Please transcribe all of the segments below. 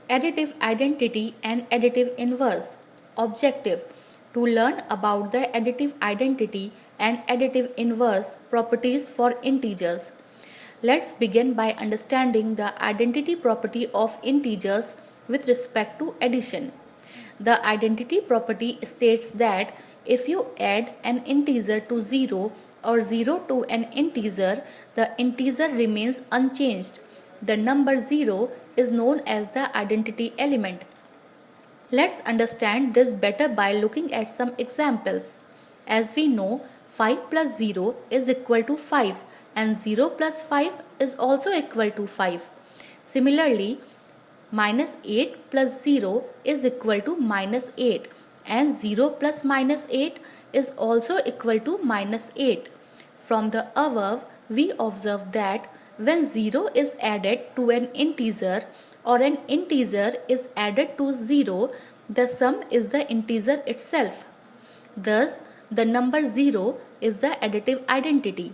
Additive Identity and Additive Inverse. Objective: to learn about the additive identity and additive inverse properties for integers. Let's begin by understanding the identity property of integers with respect to addition. The identity property states that if you add an integer to 0 or 0 to an integer, the integer remains unchanged. The number 0 is known as the identity element. Let's understand this better by looking at some examples. As we know, 5 plus 0 is equal to 5 and 0 plus 5 is also equal to 5. Similarly, minus 8 plus 0 is equal to minus 8 and 0 plus minus 8 is also equal to minus 8. From the above, we observe that when 0 is added to an integer or an integer is added to 0, the sum is the integer itself. Thus, the number 0 is the additive identity.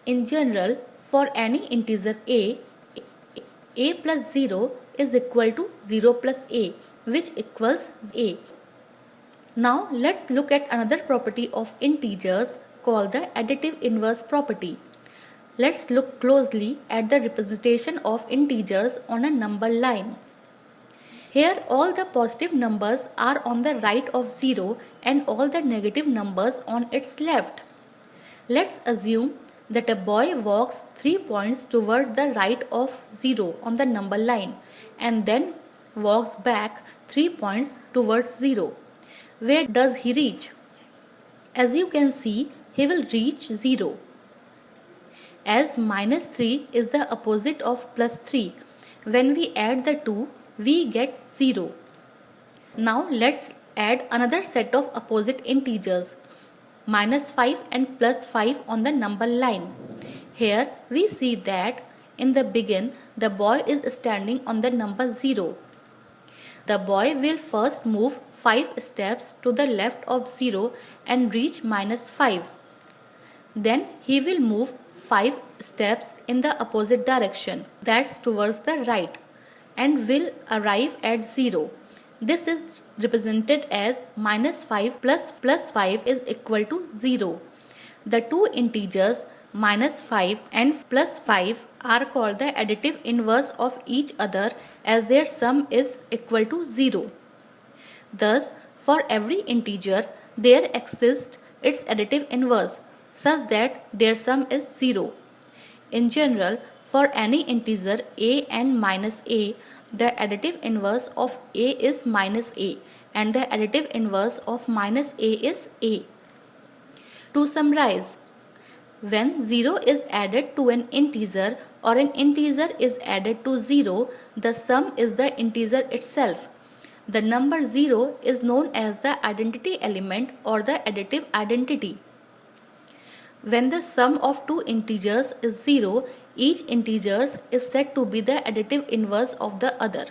In general, for any integer a plus 0 is equal to 0 plus a, which equals a. Now, let's look at another property of integers called the additive inverse property. Let's look closely at the representation of integers on a number line. Here all the positive numbers are on the right of 0 and all the negative numbers on its left. Let's assume that a boy walks 3 points toward the right of 0 on the number line and then walks back 3 points towards 0. Where does he reach? As you can see, he will reach 0. As minus 3 is the opposite of plus 3, when we add the two, we get 0. Now let's add another set of opposite integers, minus 5 and plus 5 on the number line. Here we see that in the begin the boy is standing on the number 0. The boy will first move 5 steps to the left of 0 and reach minus 5. Then he will move 5 steps in the opposite direction, that's towards the right, and will arrive at 0. This is represented as minus 5 plus 5 is equal to 0. The two integers minus 5 and plus 5 are called the additive inverse of each other as their sum is equal to 0. Thus, for every integer, there exists its additive inverse such that their sum is 0. In general, for any integer a and minus a, the additive inverse of a is minus a and the additive inverse of minus a is a. To summarize, when 0 is added to an integer or an integer is added to 0, the sum is the integer itself. The number 0 is known as the identity element or the additive identity. When the sum of two integers is 0, each integer is said to be the additive inverse of the other.